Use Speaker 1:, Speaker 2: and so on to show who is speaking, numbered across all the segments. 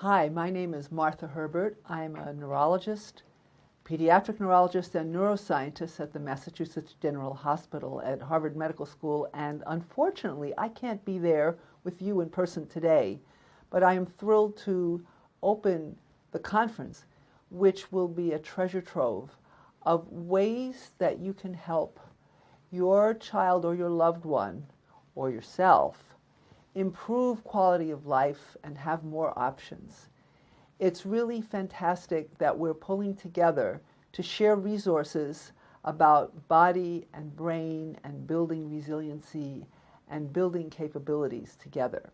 Speaker 1: Hi, my name is Martha Herbert. I'm a neurologist, pediatric neurologist, and neuroscientist at the Massachusetts General Hospital at Harvard Medical School, and unfortunately, I can't be there with you in person today, but I am thrilled to open the conference, which will be a treasure trove of ways that you can help your child or your loved one or yourself improve quality of life and have more options. It's really fantastic that we're pulling together to share resources about body and brain and building resiliency and building capabilities together.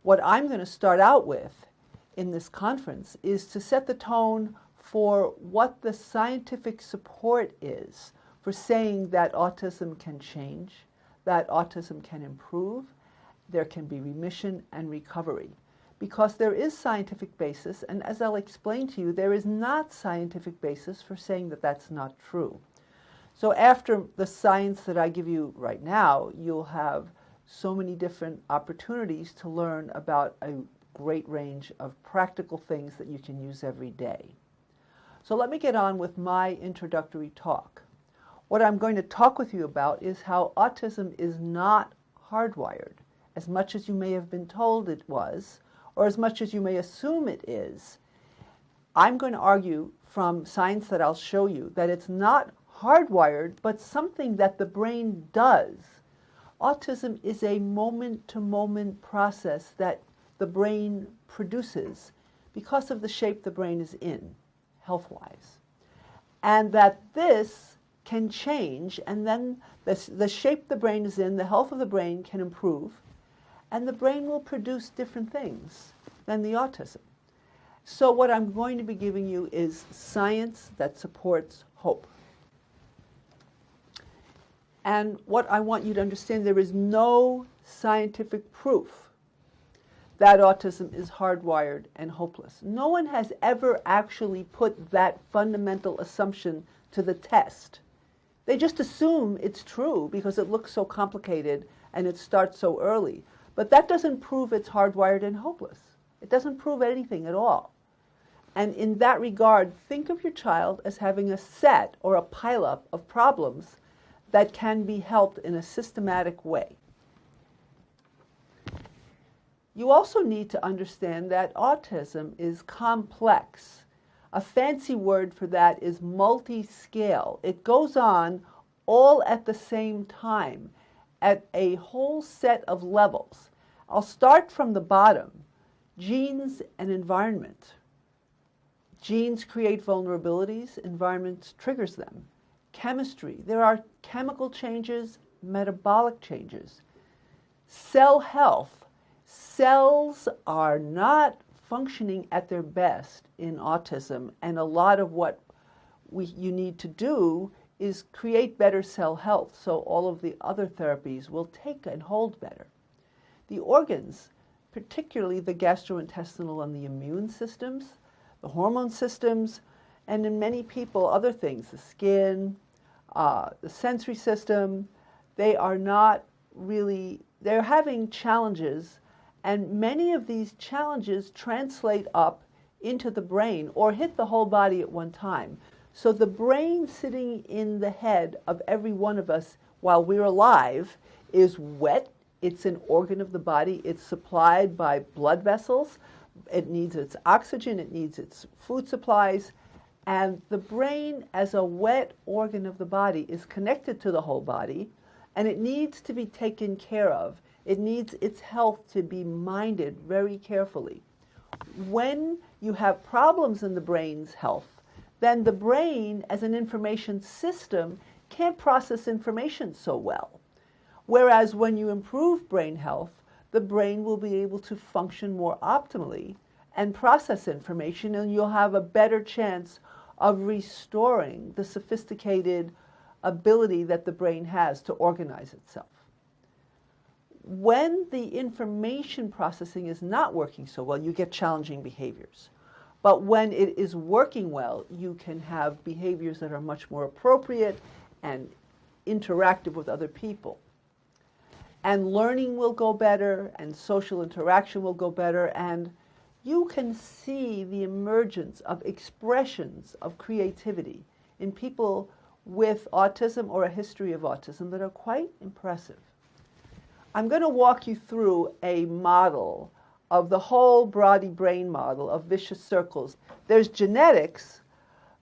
Speaker 1: What I'm going to start out with in this conference is to set the tone for what the scientific support is for saying that autism can change, that autism can improve, there can be remission and recovery. Because there is scientific basis, and as I'll explain to you, there is not scientific basis for saying that that's not true. So after the science that I give you right now, you'll have so many different opportunities to learn about a great range of practical things that you can use every day. So let me get on with my introductory talk. What I'm going to talk with you about is how autism is not hardwired, as much as you may have been told it was, or as much as you may assume it is. I'm going to argue from science that I'll show you that it's not hardwired, but something that the brain does. Autism is a moment-to-moment process that the brain produces because of the shape the brain is in, health-wise. And that this can change, and then the shape the brain is in, the health of the brain can improve, and the brain will produce different things than the autism. So what I'm going to be giving you is science that supports hope. And what I want you to understand, there is no scientific proof that autism is hardwired and hopeless. No one has ever actually put that fundamental assumption to the test. They just assume it's true because it looks so complicated and it starts so early. But that doesn't prove it's hardwired and hopeless. It doesn't prove anything at all. And in that regard, think of your child as having a set or a pileup of problems that can be helped in a systematic way. You also need to understand that autism is complex. A fancy word for that is multi-scale. It goes on all at the same time, at a whole set of levels. I'll start from the bottom. Genes and environment. Genes create vulnerabilities, environment triggers them. Chemistry. There are chemical changes, metabolic changes. Cell health. Cells are not functioning at their best in autism, and a lot of what you need to do is create better cell health, so all of the other therapies will take and hold better. The organs, particularly the gastrointestinal and the immune systems, the hormone systems, and in many people, other things, the skin, the sensory system, they are not really, they're having challenges, and many of these challenges translate up into the brain or hit the whole body at one time. So the brain sitting in the head of every one of us while we're alive is wet. It's an organ of the body. It's supplied by blood vessels. It needs its oxygen. It needs its food supplies. And the brain, as a wet organ of the body, is connected to the whole body, and it needs to be taken care of. It needs its health to be minded very carefully. When you have problems in the brain's health, then the brain, as an information system, can't process information so well. Whereas when you improve brain health, the brain will be able to function more optimally and process information, and you'll have a better chance of restoring the sophisticated ability that the brain has to organize itself. When the information processing is not working so well, you get challenging behaviors. But when it is working well, you can have behaviors that are much more appropriate and interactive with other people. And learning will go better, and social interaction will go better, and you can see the emergence of expressions of creativity in people with autism or a history of autism that are quite impressive. I'm going to walk you through a model of the whole body brain model of vicious circles. There's genetics,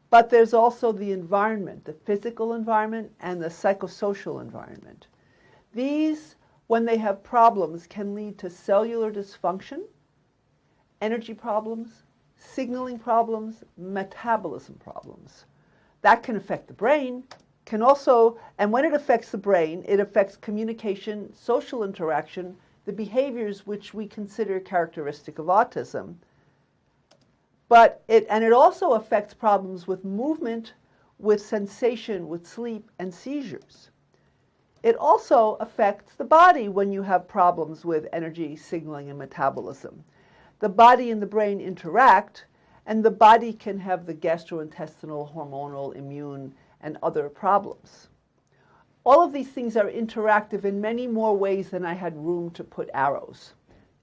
Speaker 1: but there's also the environment, the physical environment and the psychosocial environment. These, when they have problems, can lead to cellular dysfunction, energy problems, signaling problems, metabolism problems. That can affect the brain, can also, and when it affects the brain, it affects communication, social interaction, the behaviors which we consider characteristic of autism. But it also affects problems with movement, with sensation, with sleep, and seizures. It also affects the body when you have problems with energy, signaling, and metabolism. The body and the brain interact, and the body can have the gastrointestinal, hormonal, immune, and other problems. All of these things are interactive in many more ways than I had room to put arrows.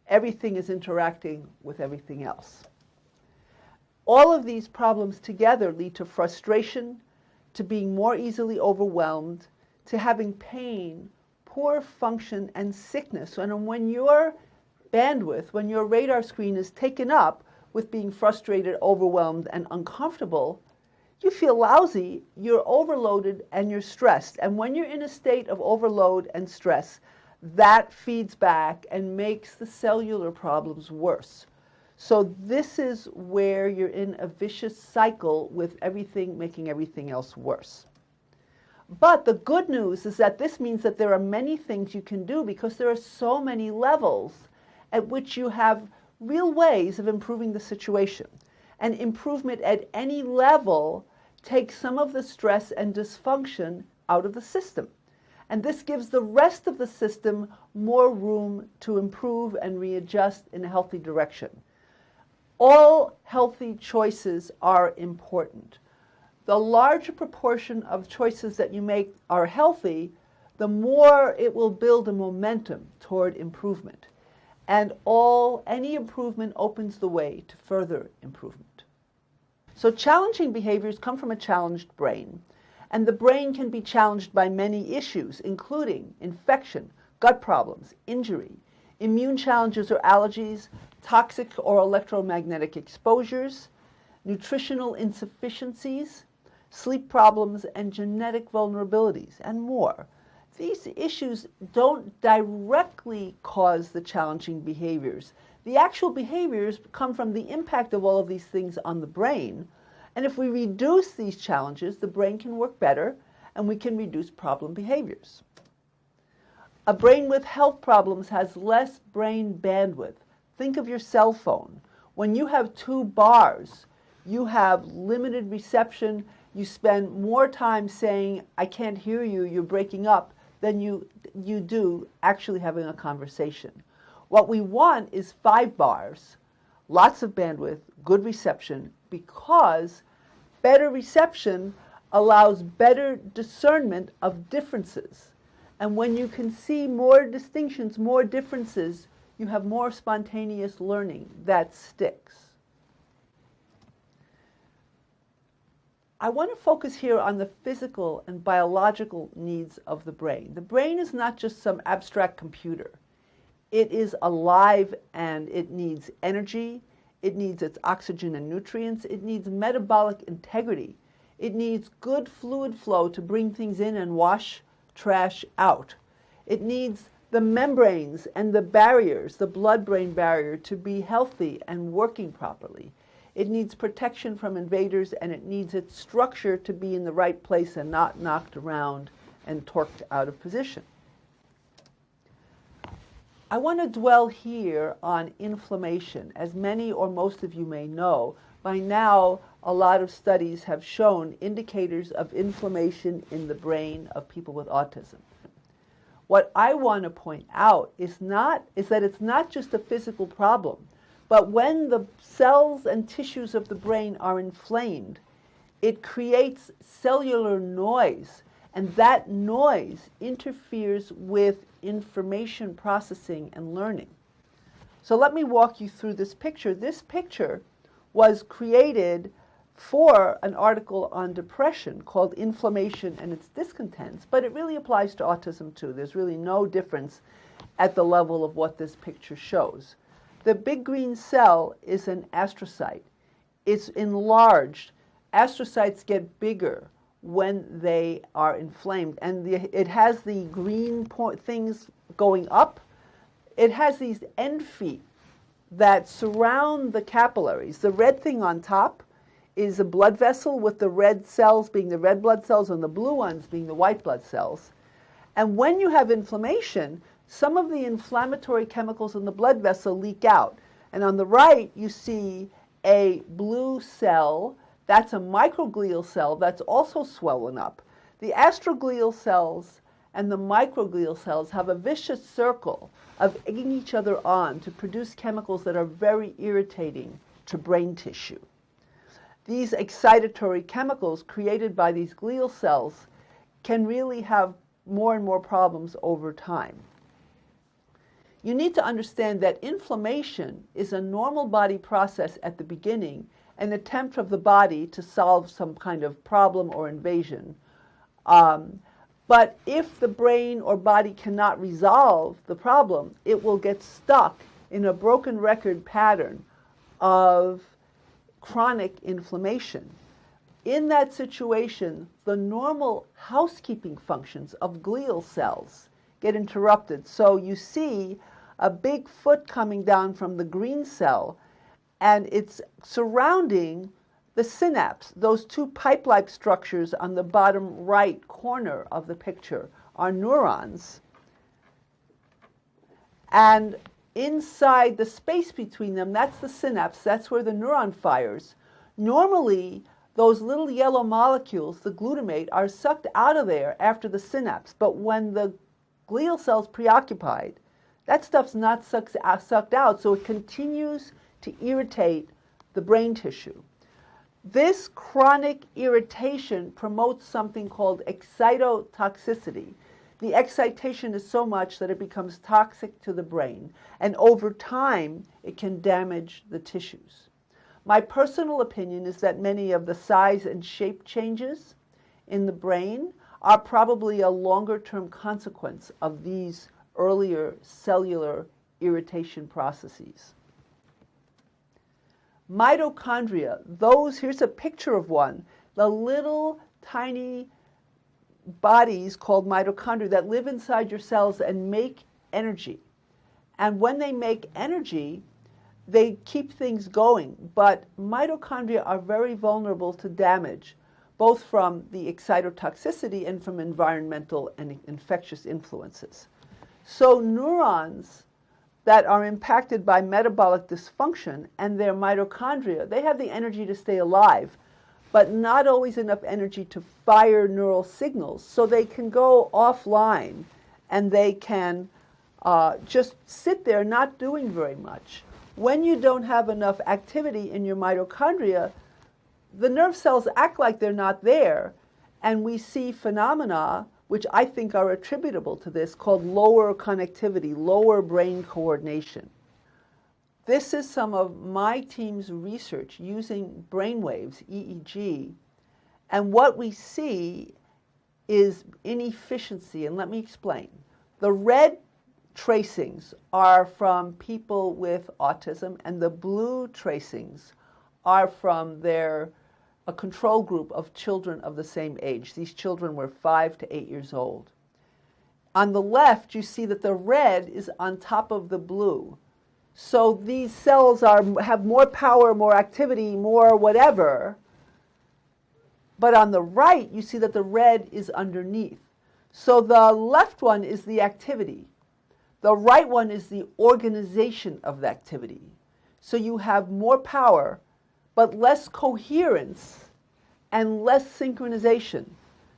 Speaker 1: Everything is interacting with everything else. All of these problems together lead to frustration, to being more easily overwhelmed, to having pain, poor function, and sickness. And when your bandwidth, when your radar screen is taken up with being frustrated, overwhelmed, and uncomfortable, you feel lousy, you're overloaded, and you're stressed. And when you're in a state of overload and stress, that feeds back and makes the cellular problems worse. So this is where you're in a vicious cycle with everything making everything else worse. But the good news is that this means that there are many things you can do because there are so many levels at which you have real ways of improving the situation. And improvement at any level takes some of the stress and dysfunction out of the system. And this gives the rest of the system more room to improve and readjust in a healthy direction. All healthy choices are important. The larger proportion of choices that you make are healthy, the more it will build a momentum toward improvement. And any improvement opens the way to further improvement. So challenging behaviors come from a challenged brain, and the brain can be challenged by many issues, including infection, gut problems, injury, immune challenges or allergies, toxic or electromagnetic exposures, nutritional insufficiencies, sleep problems, and genetic vulnerabilities, and more. These issues don't directly cause the challenging behaviors. The actual behaviors come from the impact of all of these things on the brain. And if we reduce these challenges, the brain can work better and we can reduce problem behaviors. A brain with health problems has less brain bandwidth. Think of your cell phone. When you have 2 bars, you have limited reception. You spend more time saying, I can't hear you, you're breaking up, than you do actually having a conversation. What we want is 5 bars, lots of bandwidth, good reception, because better reception allows better discernment of differences. And when you can see more distinctions, more differences, you have more spontaneous learning that sticks. I want to focus here on the physical and biological needs of the brain. The brain is not just some abstract computer. It is alive and it needs energy. It needs its oxygen and nutrients. It needs metabolic integrity. It needs good fluid flow to bring things in and wash trash out. It needs the membranes and the barriers, the blood-brain barrier, to be healthy and working properly. It needs protection from invaders, and it needs its structure to be in the right place and not knocked around and torqued out of position. I want to dwell here on inflammation. As many or most of you may know, by now a lot of studies have shown indicators of inflammation in the brain of people with autism. What I want to point out is that it's not just a physical problem, but when the cells and tissues of the brain are inflamed, it creates cellular noise, and that noise interferes with information processing and learning. So let me walk you through this picture. This picture was created for an article on depression called Inflammation and Its Discontents, but it really applies to autism too. There's really no difference at the level of what this picture shows. The big green cell is an astrocyte. It's enlarged. Astrocytes get bigger when they are inflamed, and it has the green things going up. It has these end feet that surround the capillaries. The red thing on top is a blood vessel, with the red cells being the red blood cells and the blue ones being the white blood cells. And when you have inflammation, some of the inflammatory chemicals in the blood vessel leak out. And on the right, you see a blue cell. That's a microglial cell that's also swollen up. The astroglial cells and the microglial cells have a vicious circle of egging each other on to produce chemicals that are very irritating to brain tissue. These excitatory chemicals created by these glial cells can really have more and more problems over time. You need to understand that inflammation is a normal body process at the beginning, an attempt of the body to solve some kind of problem or invasion. But if the brain or body cannot resolve the problem, it will get stuck in a broken record pattern of chronic inflammation. In that situation, the normal housekeeping functions of glial cells get interrupted. So you see a big foot coming down from the green cell, and it's surrounding the synapse. Those two pipe-like structures on the bottom right corner of the picture are neurons. And inside the space between them, that's the synapse, that's where the neuron fires. Normally, those little yellow molecules, the glutamate, are sucked out of there after the synapse. But when the glial cell's preoccupied, that stuff's not sucked out, so it continues to irritate the brain tissue. This chronic irritation promotes something called excitotoxicity. The excitation is so much that it becomes toxic to the brain, and over time, it can damage the tissues. My personal opinion is that many of the size and shape changes in the brain are probably a longer-term consequence of these earlier cellular irritation processes. Mitochondria, here's a picture of one, the little tiny bodies called mitochondria that live inside your cells and make energy. And when they make energy, they keep things going. But mitochondria are very vulnerable to damage, both from the excitotoxicity and from environmental and infectious influences. So neurons that are impacted by metabolic dysfunction and their mitochondria, they have the energy to stay alive, but not always enough energy to fire neural signals, so they can go offline and they can just sit there not doing very much. When you don't have enough activity in your mitochondria, the nerve cells act like they're not there, and we see phenomena which I think are attributable to this, called lower connectivity, lower brain coordination. This is some of my team's research using brainwaves, EEG, and what we see is inefficiency, and let me explain. The red tracings are from people with autism, and the blue tracings are from a control group of children of the same age. These children were 5 to 8 years old. On the left, you see that the red is on top of the blue. So these cells have more power, more activity, more whatever. But on the right, you see that the red is underneath. So the left one is the activity. The right one is the organization of the activity. So you have more power, but less coherence and less synchronization.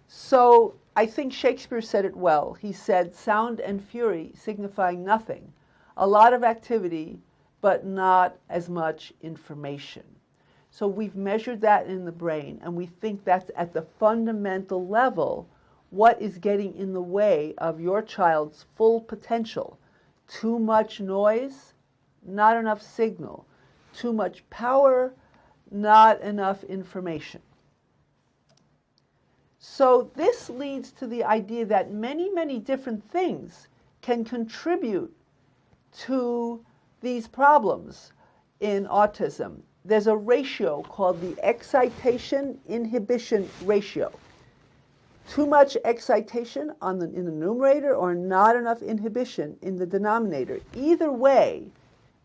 Speaker 1: So I think Shakespeare said it well. He said, sound and fury signifying nothing. A lot of activity, but not as much information. So we've measured that in the brain, and we think that's at the fundamental level what is getting in the way of your child's full potential. Too much noise, not enough signal. Too much power, not enough information. So this leads to the idea that many, many different things can contribute to these problems in autism. There's a ratio called the excitation-inhibition ratio. Too much excitation in the numerator or not enough inhibition in the denominator. Either way,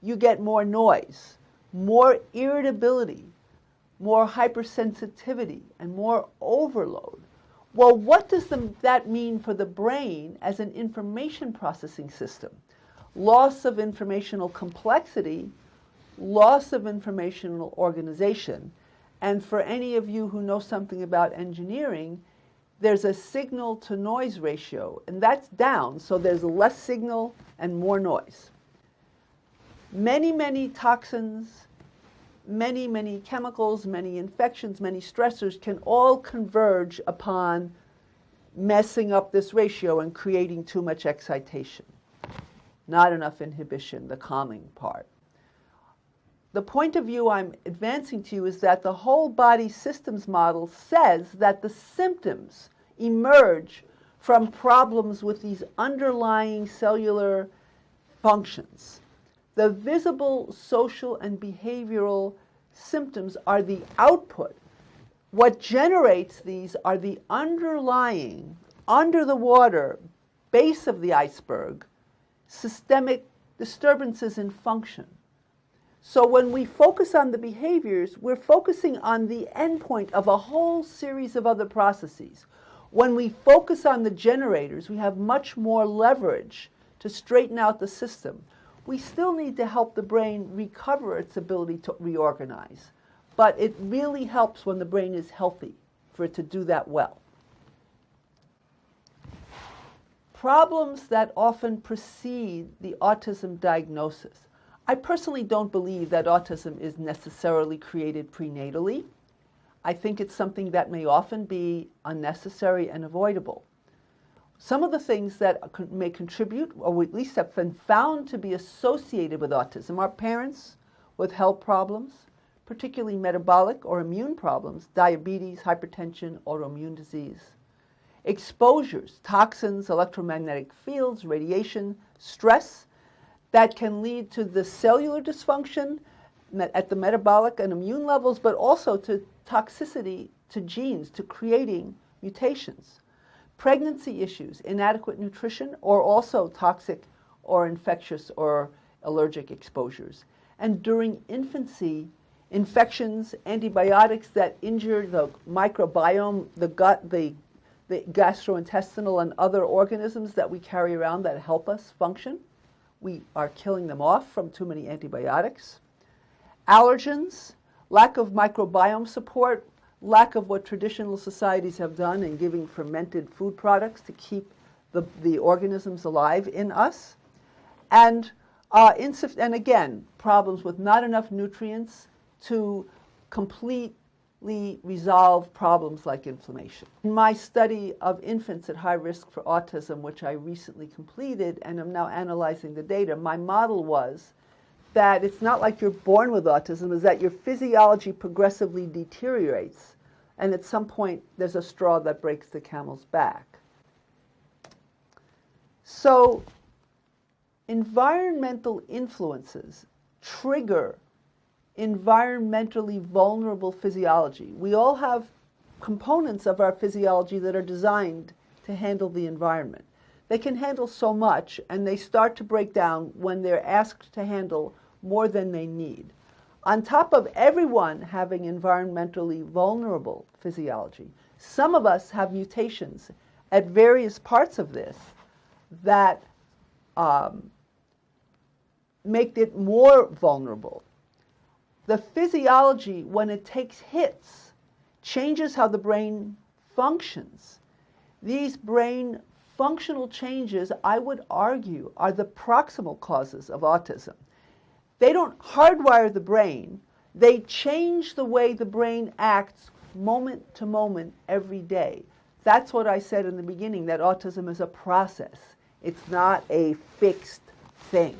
Speaker 1: you get more noise, more irritability, more hypersensitivity, and more overload. Well, what does that mean for the brain as an information processing system? Loss of informational complexity, loss of informational organization, and for any of you who know something about engineering, there's a signal-to-noise ratio, and that's down, so there's less signal and more noise. Many, many toxins, many, many chemicals, many infections, many stressors can all converge upon messing up this ratio and creating too much excitation. Not enough inhibition, the calming part. The point of view I'm advancing to you is that the whole body systems model says that the symptoms emerge from problems with these underlying cellular functions. The visible social and behavioral symptoms are the output. What generates these are the underlying, under the water, base of the iceberg, systemic disturbances in function. So when we focus on the behaviors, we're focusing on the endpoint of a whole series of other processes. When we focus on the generators, we have much more leverage to straighten out the system. We still need to help the brain recover its ability to reorganize. But it really helps when the brain is healthy for it to do that well. Problems that often precede the autism diagnosis. I personally don't believe that autism is necessarily created prenatally. I think it's something that may often be unnecessary and avoidable. Some of the things that may contribute, or at least have been found to be associated with autism, are parents with health problems, particularly metabolic or immune problems, diabetes, hypertension, autoimmune disease. Exposures, toxins, electromagnetic fields, radiation, stress, that can lead to the cellular dysfunction at the metabolic and immune levels, but also to toxicity to genes, to creating mutations. Pregnancy issues, inadequate nutrition, or also toxic or infectious or allergic exposures. And during infancy, infections, antibiotics that injure the microbiome, the gut, the gastrointestinal and other organisms that we carry around that help us function. We are killing them off from too many antibiotics. Allergens, lack of microbiome support, lack of what traditional societies have done in giving fermented food products to keep the organisms alive in us. And again, problems with not enough nutrients to completely resolve problems like inflammation. In my study of infants at high risk for autism, which I recently completed and am now analyzing the data, my model was that it's not like you're born with autism, it's that your physiology progressively deteriorates, and at some point there's a straw that breaks the camel's back. So environmental influences trigger environmentally vulnerable physiology. We all have components of our physiology that are designed to handle the environment. They can handle so much, and they start to break down when they're asked to handle more than they need. On top of everyone having environmentally vulnerable physiology, some of us have mutations at various parts of this that make it more vulnerable. The physiology, when it takes hits, changes how the brain functions. These brain functional changes, I would argue, are the proximal causes of autism. They don't hardwire the brain. They change the way the brain acts moment to moment every day. That's what I said in the beginning, that autism is a process. It's not a fixed thing.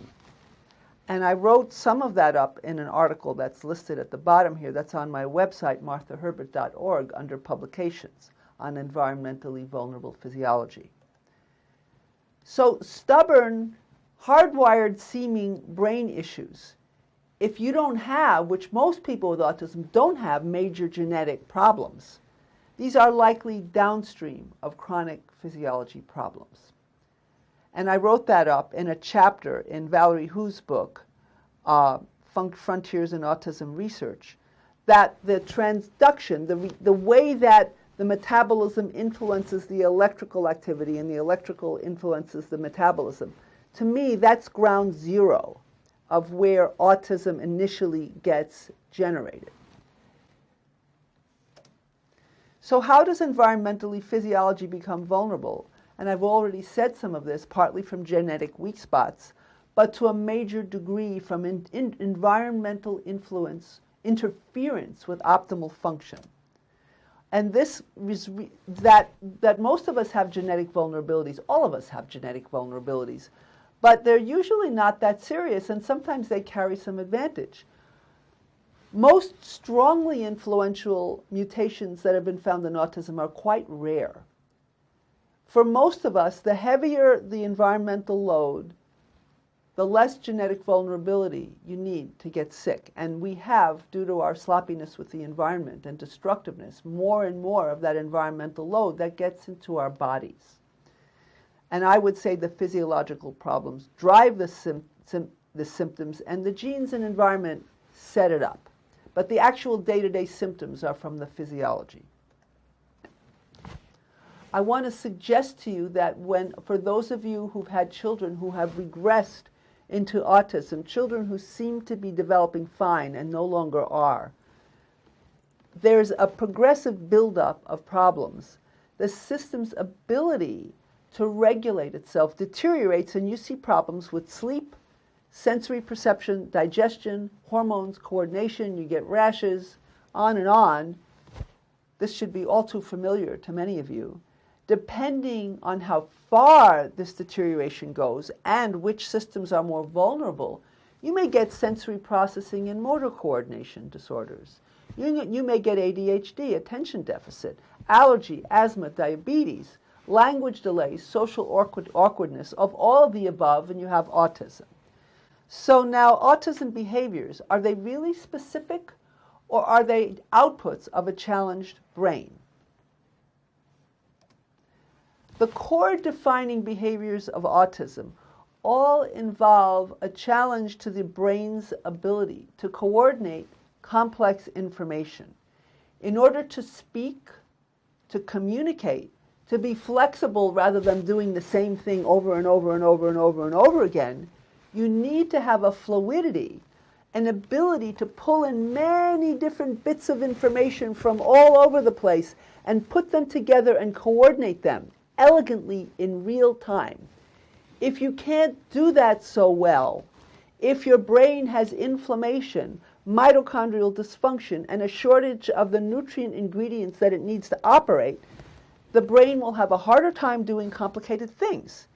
Speaker 1: And I wrote some of that up in an article that's listed at the bottom here. That's on my website, marthaherbert.org, under publications on environmentally vulnerable physiology. So stubborn, hardwired seeming brain issues, if you don't have, which most people with autism don't have, major genetic problems, these are likely downstream of chronic physiology problems. And I wrote that up in a chapter in Valerie Hu's book, Frontiers in Autism Research, that the transduction, the way that the metabolism influences the electrical activity and the electrical influences the metabolism, to me, that's ground zero of where autism initially gets generated. So how does environmentally physiology become vulnerable? And I've already said some of this, partly from genetic weak spots, but to a major degree from environmental influence, interference with optimal function. And this is that most of us have genetic vulnerabilities. All of us have genetic vulnerabilities. But they're usually not that serious, and sometimes they carry some advantage. Most strongly influential mutations that have been found in autism are quite rare. For most of us, the heavier the environmental load, the less genetic vulnerability you need to get sick. And we have, due to our sloppiness with the environment and destructiveness, more and more of that environmental load that gets into our bodies. And I would say the physiological problems drive the symptoms, and the genes and environment set it up. But the actual day-to-day symptoms are from the physiology. I want to suggest to you that for those of you who've had children who have regressed into autism, children who seem to be developing fine and no longer are, there's a progressive buildup of problems. The system's ability to regulate itself deteriorates, and you see problems with sleep, sensory perception, digestion, hormones, coordination, you get rashes, on and on. This should be all too familiar to many of you. Depending on how far this deterioration goes and which systems are more vulnerable, you may get sensory processing and motor coordination disorders. You may get ADHD, attention deficit, allergy, asthma, diabetes, language delays, social awkwardness, of all of the above, and you have autism. So now autism behaviors, are they really specific, or are they outputs of a challenged brain? The core defining behaviors of autism all involve a challenge to the brain's ability to coordinate complex information. In order to speak, to communicate, to be flexible rather than doing the same thing over and over and over and over and over again, you need to have a fluidity, an ability to pull in many different bits of information from all over the place and put them together and coordinate them elegantly in real time. If you can't do that so well, if your brain has inflammation, mitochondrial dysfunction, and a shortage of the nutrient ingredients that it needs to operate, the brain will have a harder time doing complicated things.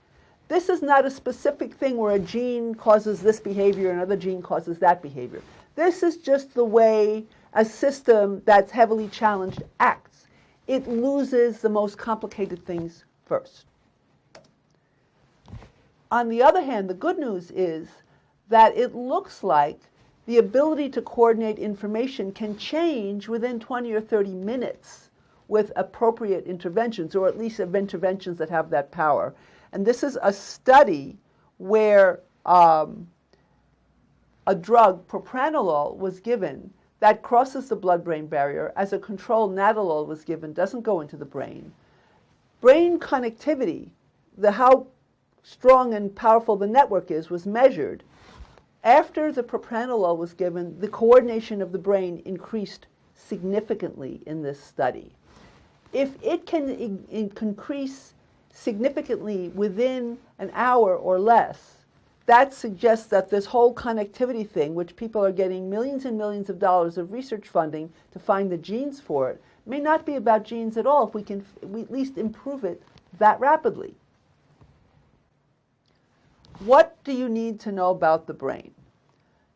Speaker 1: This is not a specific thing where a gene causes this behavior and another gene causes that behavior. This is just the way a system that's heavily challenged acts. It loses the most complicated things first. On the other hand, the good news is that it looks like the ability to coordinate information can change within 20 or 30 minutes with appropriate interventions, or at least of interventions that have that power. And this is a study where a drug, propranolol, was given that crosses the blood-brain barrier. As a control, nadolol was given, doesn't go into the brain. Brain connectivity, how strong and powerful the network is, was measured. After the propranolol was given, the coordination of the brain increased significantly in this study. If it can increase significantly within an hour or less, that suggests that this whole connectivity thing, which people are getting millions and millions of dollars of research funding to find the genes for it, may not be about genes at all if we can at least improve it that rapidly. What do you need to know about the brain?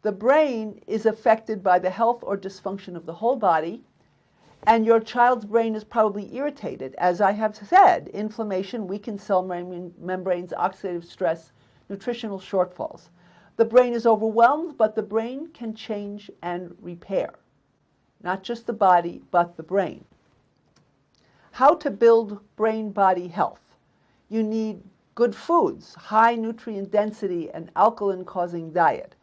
Speaker 1: The brain is affected by the health or dysfunction of the whole body, and your child's brain is probably irritated. As I have said, inflammation, weakened cell membranes, oxidative stress, nutritional shortfalls. The brain is overwhelmed, but the brain can change and repair. Not just the body, but the brain. How to build brain-body health. You need good foods, high nutrient density and alkaline-causing diet.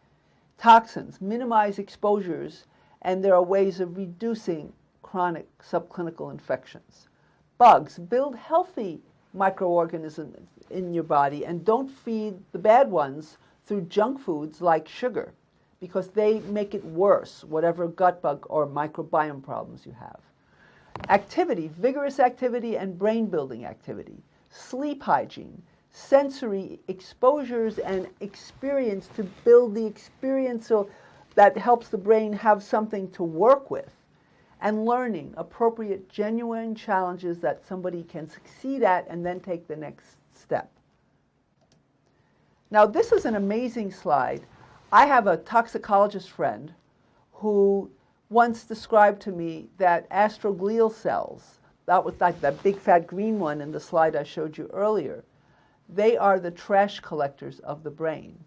Speaker 1: Toxins, minimize exposures, and there are ways of reducing chronic subclinical infections. Bugs, build healthy microorganisms in your body and don't feed the bad ones through junk foods like sugar, because they make it worse, whatever gut bug or microbiome problems you have. Activity, vigorous activity and brain-building activity. Sleep hygiene, sensory exposures and experience to build the experience so that helps the brain have something to work with. And learning, appropriate, genuine challenges that somebody can succeed at and then take the next step. Now, this is an amazing slide. I have a toxicologist friend who once described to me that astroglial cells, that was like that big fat green one in the slide I showed you earlier, they are the trash collectors of the brain.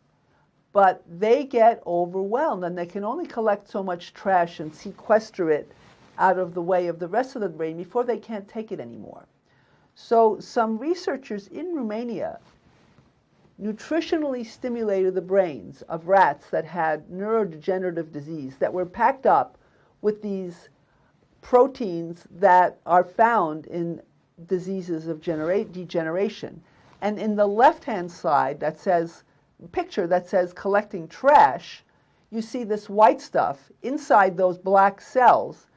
Speaker 1: But they get overwhelmed and they can only collect so much trash and sequester it out of the way of the rest of the brain before they can't take it anymore. So some researchers in Romania nutritionally stimulated the brains of rats that had neurodegenerative disease, that were packed up with these proteins that are found in diseases of degeneration. And in the left-hand side that says, picture that says collecting trash, you see this white stuff inside those black cells.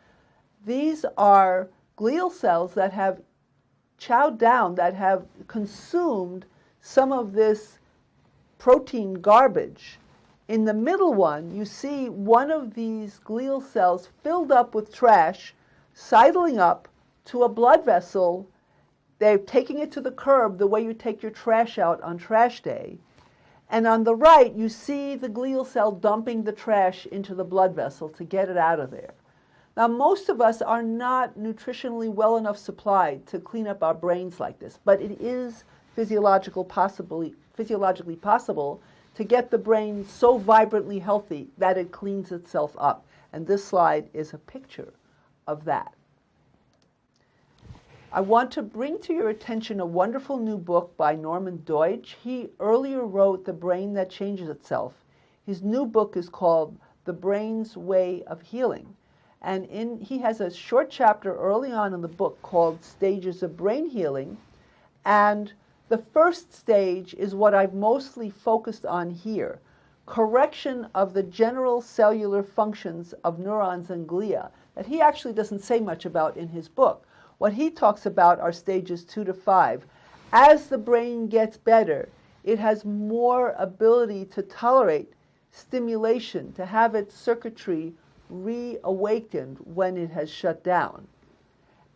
Speaker 1: These are glial cells that have chowed down, that have consumed some of this protein garbage. In the middle one, you see one of these glial cells filled up with trash, sidling up to a blood vessel. They're taking it to the curb the way you take your trash out on trash day. And on the right, you see the glial cell dumping the trash into the blood vessel to get it out of there. Now, most of us are not nutritionally well enough supplied to clean up our brains like this, but it is physiologically possible to get the brain so vibrantly healthy that it cleans itself up. And this slide is a picture of that. I want to bring to your attention a wonderful new book by Norman Deutsch. He earlier wrote The Brain That Changes Itself. His new book is called The Brain's Way of Healing. And he has a short chapter early on in the book called Stages of Brain Healing. And the first stage is what I've mostly focused on here, correction of the general cellular functions of neurons and glia, that he actually doesn't say much about in his book. What he talks about are stages 2 to 5. As the brain gets better, it has more ability to tolerate stimulation, to have its circuitry reawakened when it has shut down.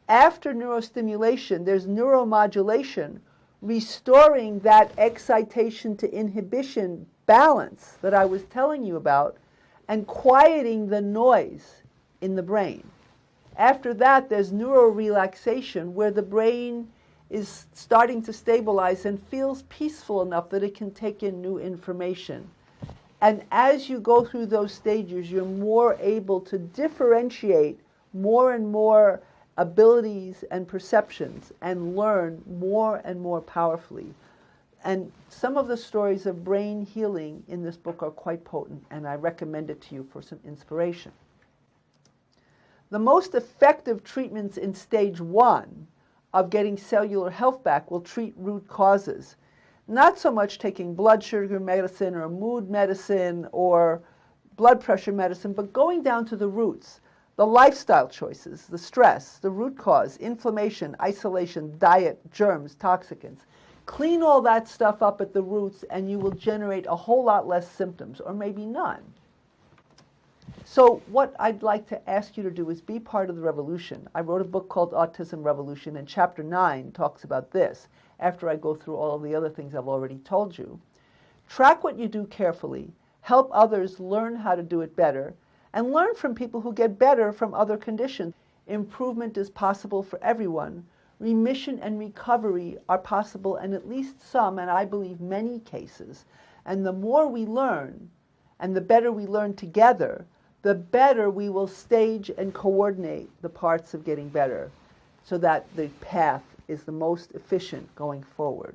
Speaker 1: After neurostimulation, there's neuromodulation, restoring that excitation to inhibition balance that I was telling you about, and quieting the noise in the brain. After that, there's neurorelaxation, where the brain is starting to stabilize and feels peaceful enough that it can take in new information. And as you go through those stages, you're more able to differentiate more and more abilities and perceptions and learn more and more powerfully. And some of the stories of brain healing in this book are quite potent, and I recommend it to you for some inspiration. The most effective treatments in stage 1 of getting cellular health back will treat root causes. Not so much taking blood sugar medicine or mood medicine or blood pressure medicine, but going down to the roots. The lifestyle choices, the stress, the root cause, inflammation, isolation, diet, germs, toxicants. Clean all that stuff up at the roots and you will generate a whole lot less symptoms, or maybe none. So what I'd like to ask you to do is be part of the revolution. I wrote a book called Autism Revolution, and chapter 9 talks about this, after I go through all of the other things I've already told you. Track what you do carefully. help others learn how to do it better, and learn from people who get better from other conditions. Improvement is possible for everyone. Remission and recovery are possible in at least some, and I believe many cases. And the more we learn, and the better we learn together, the better we will stage and coordinate the parts of getting better, so that the path is the most efficient going forward.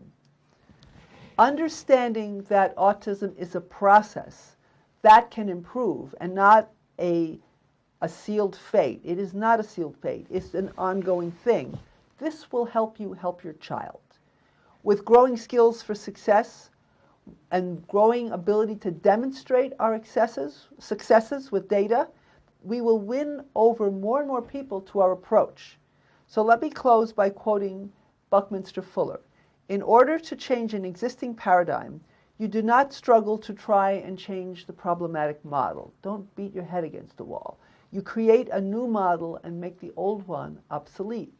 Speaker 1: Understanding that autism is a process that can improve and not a sealed fate. It is not a sealed fate. It's an ongoing thing. This will help you help your child. With growing skills for success and growing ability to demonstrate our successes with data, we will win over more and more people to our approach. So let me close by quoting Buckminster Fuller. In order to change an existing paradigm, you do not struggle to try and change the problematic model. Don't beat your head against the wall. You create a new model and make the old one obsolete.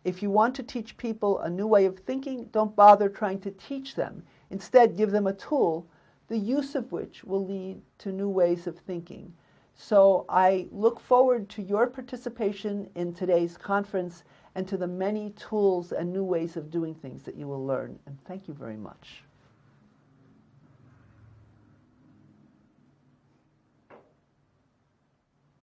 Speaker 1: If you want to teach people a new way of thinking, don't bother trying to teach them. Instead, give them a tool, the use of which will lead to new ways of thinking. So I look forward to your participation in today's conference and to the many tools and new ways of doing things that you will learn. And thank you very much.